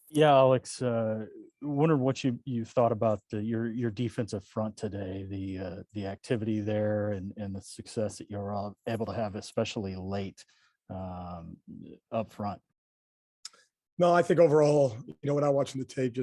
Yeah, Alex, wondering what you thought about your defensive front today, the activity there and the success that you're able to have, especially late um, up front. No, I think overall, without watching the tape,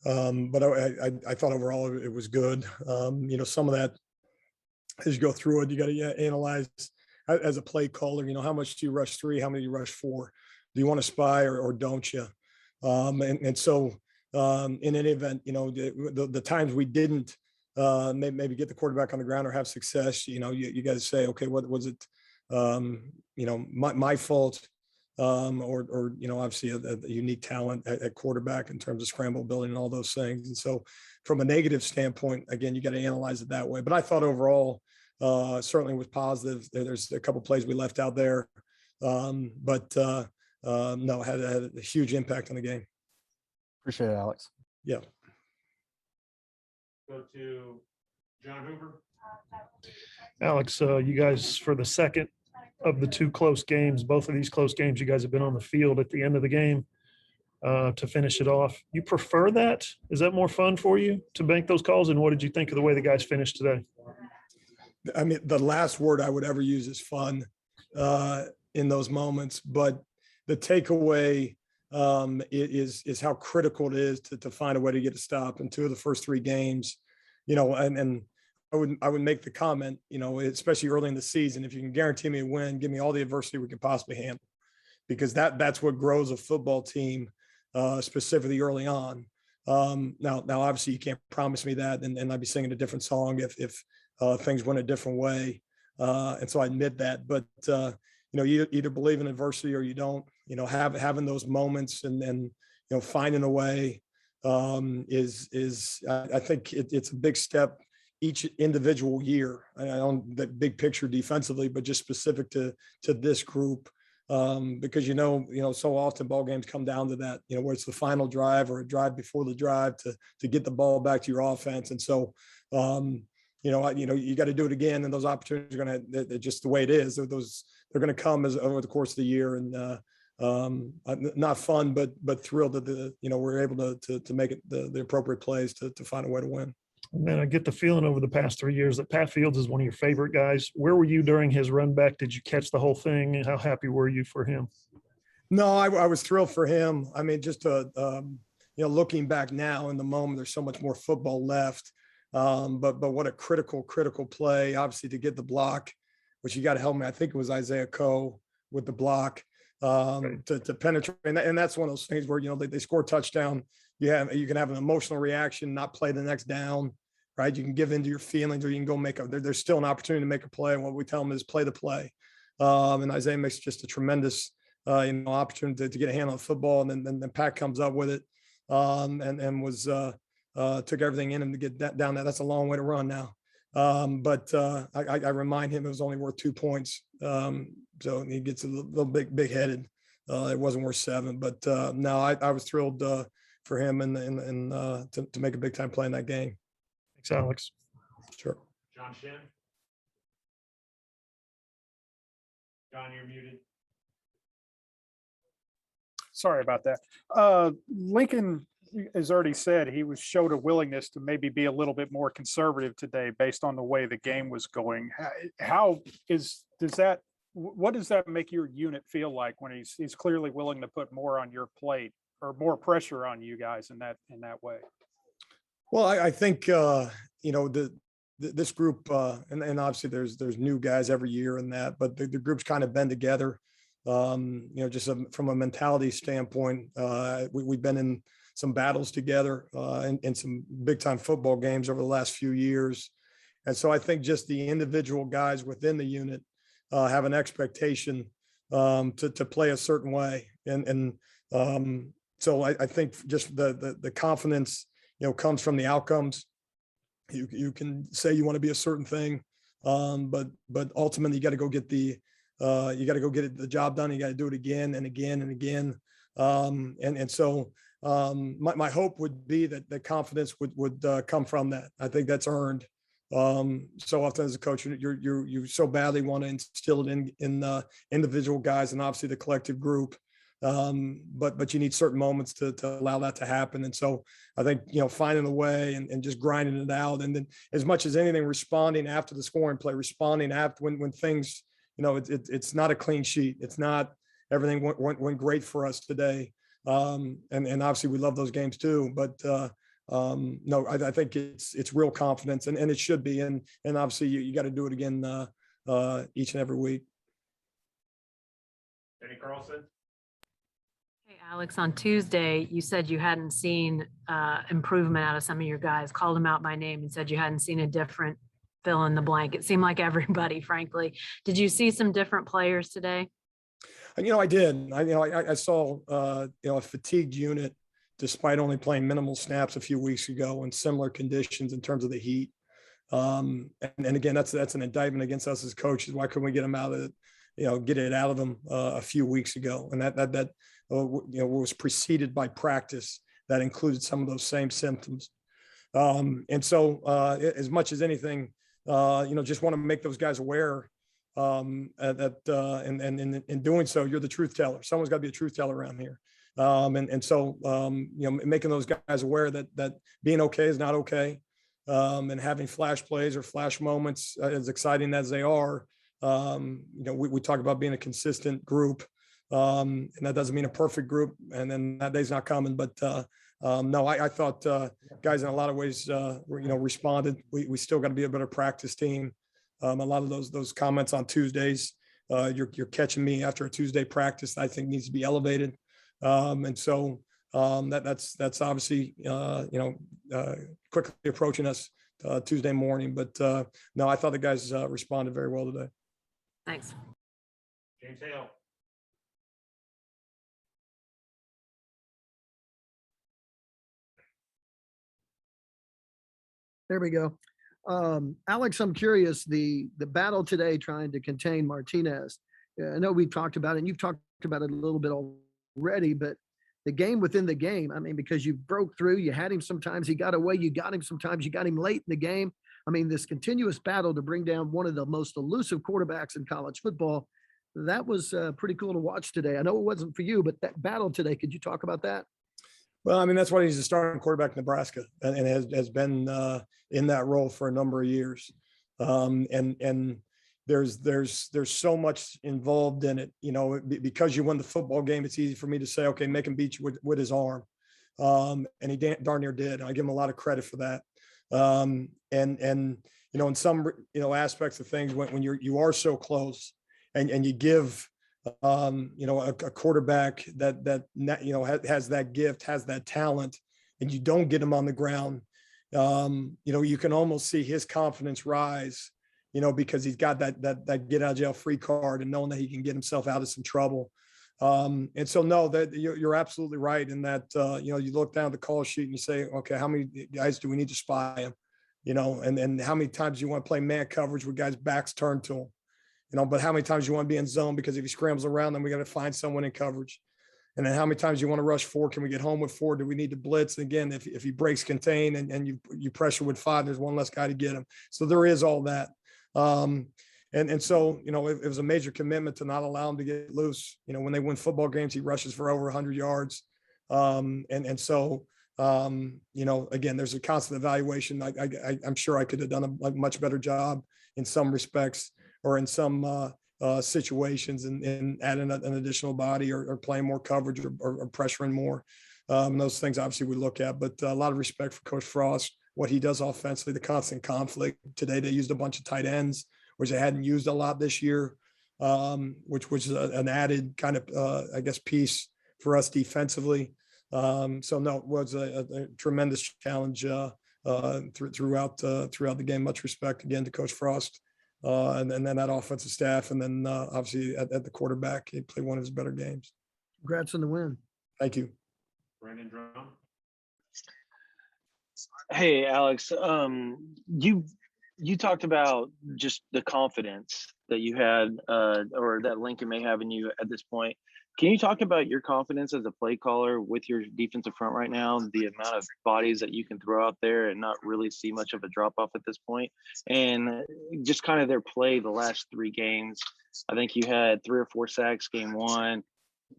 but I thought overall it was good. Some of that as you go through it, you got to analyze as a play caller. How much do you rush three? How many do you rush four? Do you want to spy or don't you? And so in any event, the times we didn't maybe get the quarterback on the ground or have success, you got to say, okay, what was it? My fault, or obviously a unique talent at quarterback in terms of scramble building and all those things. And so, from a negative standpoint, again, you got to analyze it that way. But I thought overall, certainly was positive. There's a couple plays we left out there, but no, had a huge impact on the game. Appreciate it, Alex. Yeah. Go to John Hoover. Alex, you guys, for the second of the two close games, both of these close games, you guys have been on the field at the end of the game to finish it off. You prefer that? Is that more fun for you to make those calls? And what did you think of the way the guys finished today? I mean, the last word I would ever use is fun in those moments, but the takeaway is how critical it is to find a way to get a stop in two of the first three games, and I would make the comment, especially early in the season, if you can guarantee me a win, give me all the adversity we can possibly handle, because that's what grows a football team, specifically early on. Now, obviously, you can't promise me that, and I'd be singing a different song if things went a different way, and so I admit that. But you either believe in adversity or you don't. Having those moments and finding a way is I think it's a big step each individual year. I don't the big picture defensively, but just specific to this group, because so often ball games come down to that, where it's the final drive or a drive before the drive to get the ball back to your offense, and so you got to do it again, and those opportunities are going to just the way it is. They're going to come as over the course of the year, and not fun, but thrilled that we're able to make it the appropriate plays to find a way to win. And then I get the feeling over the past 3 years that Pat Fields is one of your favorite guys. Where were you during his run back? Did you catch the whole thing? And how happy were you for him? No, I was thrilled for him. I mean, just looking back now in the moment, there's so much more football left. But what a critical play, obviously, to get the block, which you got to help me. I think it was Isaiah Coe with the block to penetrate. And that's one of those things where, they score a touchdown. You can have an emotional reaction, not play the next down, right? You can give into your feelings, or you can go there's still an opportunity to make a play. And what we tell them is play the play. And Isaiah makes just a tremendous, opportunity to get a hand on the football. And then Pat comes up with it and was took everything in him to get that down there. That's a long way to run now. But I remind him it was only worth 2 points. So he gets a little big headed. It wasn't worth 7, but no, I was thrilled for him and to make a big time play in that game. Thanks, Alex. Sure. John Shin. John, you're muted. Sorry about that. Lincoln has already said he showed a willingness to maybe be a little bit more conservative today based on the way the game was going. What does that make your unit feel like when he's clearly willing to put more on your plate or more pressure on you guys in that way? Well, I think this group and obviously there's new guys every year in that, but the group's kind of been together. Just from a mentality standpoint, we've been in some battles together in some big time football games over the last few years. And so I think just the individual guys within the unit have an expectation to play a certain way. And so I think just the confidence, comes from the outcomes. You can say you want to be a certain thing, but ultimately you got to go get the job done. You got to do it again and again and again. So my hope would be that the confidence would come from that. I think that's earned. So often as a coach, you so badly want to instill it in individual guys and obviously the collective group. But you need certain moments to allow that to happen. And so I think, finding a way and just grinding it out. And then as much as anything, responding after the scoring play, responding after when things, it's not a clean sheet. It's not everything went great for us today. And obviously we love those games too, but no, I think it's real confidence and it should be. And obviously you got to do it again each and every week. Jenny Carlson. Hey, Alex, on Tuesday, you said you hadn't seen improvement out of some of your guys, called them out by name and said you hadn't seen a different fill in the blank. It seemed like everybody, frankly. Did you see some different players today? I did. I saw, a fatigued unit despite only playing minimal snaps a few weeks ago in similar conditions in terms of the heat. And again, that's an indictment against us as coaches. Why couldn't we get them out of it? Get it out of them a few weeks ago, and that was preceded by practice that included some of those same symptoms. And so, as much as anything, just want to make those guys aware that, and in doing so, you're the truth teller. Someone's got to be a truth teller around here. So, making those guys aware that being okay is not okay, and having flash plays or flash moments, as exciting as they are. We talk about being a consistent group, and that doesn't mean a perfect group. And then that day's not coming. But no, I thought guys in a lot of ways, responded. We still got to be a better practice team. A lot of those comments on Tuesdays, you're catching me after a Tuesday practice, I think needs to be elevated. And so that's obviously quickly approaching us Tuesday morning. But no, I thought the guys responded very well today. Thanks. James Hale. There we go. Alex, I'm curious, the battle today trying to contain Martinez. I know we've talked about it and you've talked about it a little bit already, but the game within the game, I mean, because you broke through, you had him sometimes, he got away, you got him sometimes, you got him late in the game. I mean, this continuous battle to bring down one of the most elusive quarterbacks in college football, that was pretty cool to watch today. I know it wasn't for you, but that battle today, could you talk about that? Well, I mean, that's why he's a starting quarterback in Nebraska and has been in that role for a number of years. And there's so much involved in it, because you won the football game. It's easy for me to say, okay, make him beat you with his arm. And he darn near did. And I give him a lot of credit for that. And in some, aspects of things when you are so close and you give, a quarterback that has that gift, has that talent, and you don't get him on the ground, you can almost see his confidence rise, because he's got that get out of jail free card and knowing that he can get himself out of some trouble. And so, no, that you're absolutely right in that, you look down at the call sheet and you say, okay, how many guys do we need to spy him? And how many times you want to play man coverage with guys' backs turned to him? But how many times you want to be in zone because if he scrambles around, then we got to find someone in coverage. And then how many times you want to rush 4? Can we get home with 4? Do we need to blitz? And again, if he breaks contain and you pressure with 5, there's one less guy to get him. So there is all that. And so, it was a major commitment to not allow him to get loose. When they win football games, he rushes for over 100 yards. So, again, there's a constant evaluation. I'm sure I could have done a much better job in some respects, or in some situations and adding an additional body or playing more coverage or pressuring more. Those things obviously we look at, but a lot of respect for Coach Frost, what he does offensively, the constant conflict. Today they used a bunch of tight ends, which they hadn't used a lot this year, which was an added kind of, piece for us defensively. So no, it was a tremendous challenge throughout the game. Much respect again to Coach Frost. And then that offensive staff, and then obviously at the quarterback, he played one of his better games. Congrats on the win. Thank you. Brandon Drum. Hey, Alex, you talked about just the confidence that you had, or that Lincoln may have in you at this point. Can you talk about your confidence as a play caller with your defensive front right now, the amount of bodies that you can throw out there and not really see much of a drop off at this point, and just kind of their play the last 3 games? I think you had 3 or 4 sacks game 1.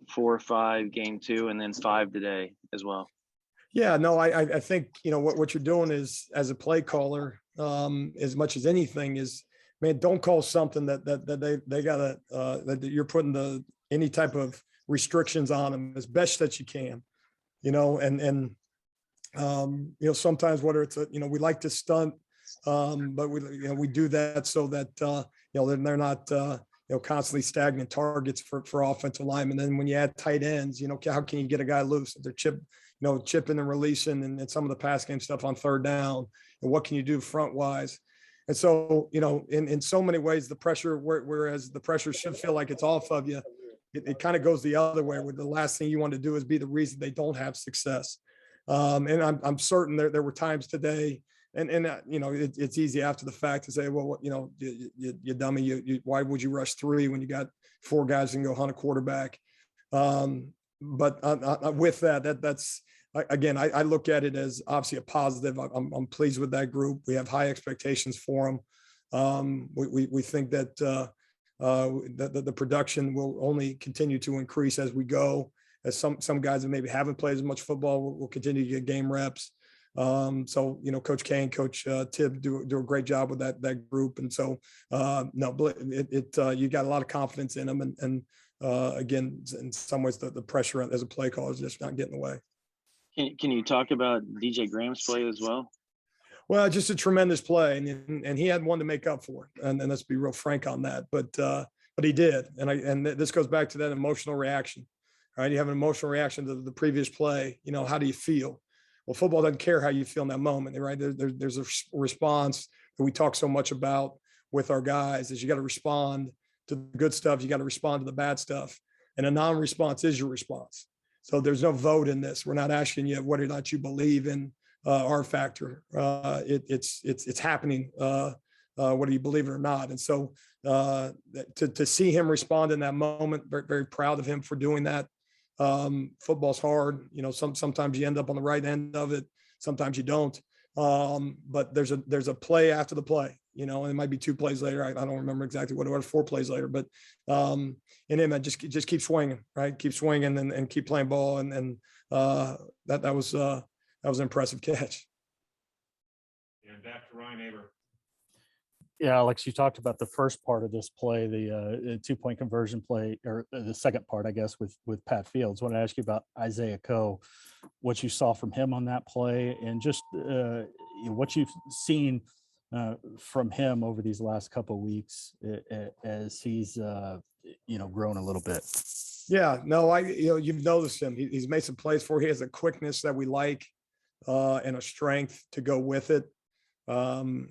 4 or 5 game 2 and then 5 today as well. Yeah, no, I think, what you're doing is, as a play caller, as much as anything, is, man, don't call something that they gotta, that you're putting any type of restrictions on them as best that you can, and sometimes whether it's we like to stunt, but we do that so that, they're not, constantly stagnant targets for offensive linemen. And then when you add tight ends, how can you get a guy loose if they're chipping and releasing and some of the pass game stuff on third down, and what can you do front wise? And so, in so many ways, the pressure, whereas the pressure should feel like it's off of you, it kind of goes the other way, where the last thing you want to do is be the reason they don't have success. And I'm certain there were times today, and it's easy after the fact to say, well, you dummy, why would you rush 3 when you got 4 guys and go hunt a quarterback? But with that's again, I look at it as obviously a positive. I'm pleased with that group. We have high expectations for them. We think that the production will only continue to increase as we go. As some guys that maybe haven't played as much football will continue to get game reps. So Coach Kane, Coach Tibb do a great job with that group, and so you got a lot of confidence in them, and again, in some ways the pressure as a play caller is just not getting in the way. Can you talk about DJ Graham's play as well? Well, just a tremendous play, and he had one to make up for it, and let's be real frank on that. But he did, and this goes back to that emotional reaction. Right, you have an emotional reaction to the previous play. How do you feel? Well, football doesn't care how you feel in that moment, right? There's a response that we talk so much about with our guys, is you got to respond to the good stuff, you got to respond to the bad stuff, and a non-response is your response. So there's no vote in this. We're not asking you whether or not you believe in our factor. It's happening, whether you believe it or not. And so to see him respond in that moment, very, very proud of him for doing that. Football's hard. Sometimes you end up on the right end of it, sometimes you don't. But there's a play after the play, and it might be 2 plays later. I don't remember exactly what it was, 4 plays later, but in him, I just keep swinging, right? Keep swinging and keep playing ball. And that was an impressive catch. And back to Ryan Aber. Yeah, Alex, you talked about the first part of this play, the 2-point conversion play, or the second part, I guess, with Pat Fields. I want to ask you about Isaiah Coe, what you saw from him on that play, and just what you've seen from him over these last couple of weeks as he's grown a little bit. Yeah, no, you've noticed him. He's made some plays for. He has a quickness that we like, and a strength to go with it. So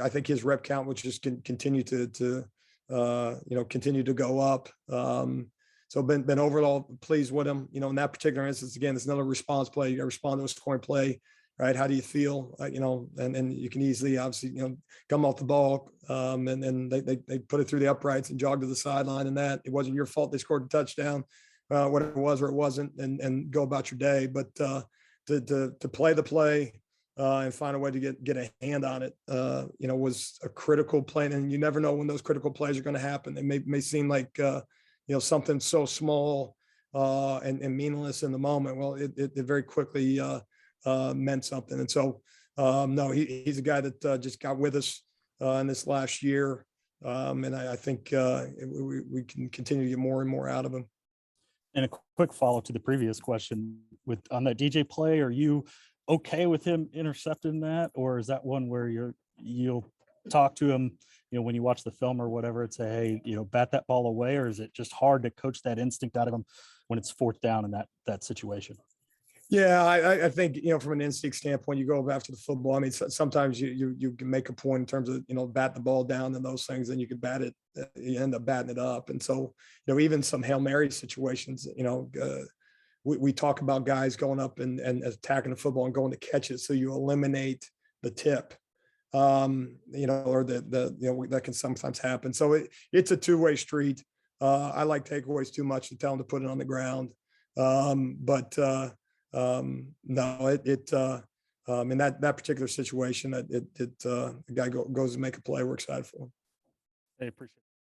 I think his rep count will just continue to continue to go up. So been overall pleased with him. In that particular instance, again, it's another response play. You got to respond to a scoring play, right? How do you feel? And you can easily, obviously, come off the ball, and then they put it through the uprights and jog to the sideline, and that it wasn't your fault they scored a touchdown, whatever it was or it wasn't, and go about your day. But to play the play. And find a way to get a hand on it, was a critical play. And you never know when those critical plays are going to happen. They may seem like, something so small and meaningless in the moment. Well, it very quickly meant something. And so, no, he's a guy that just got with us in this last year. And I think we can continue to get more and more out of him. And a quick follow to the previous question on that DJ play, are you okay with him intercepting that, or is that one where you'll talk to him, when you watch the film or whatever, and say, hey, bat that ball away, or is it just hard to coach that instinct out of him when it's 4th down in that situation? Yeah, I think, from an instinct standpoint, you go after the football. I mean, sometimes you can make a point in terms of, bat the ball down and those things, and you could bat it, you end up batting it up. And so, even some Hail Mary situations, we talk about guys going up and attacking the football and going to catch it. So you eliminate the tip, or that can sometimes happen. So it's a 2-way street. I like takeaways too much to tell them to put it on the ground. No, in that particular situation, the guy goes to make a play. We're excited for him. I appreciate it.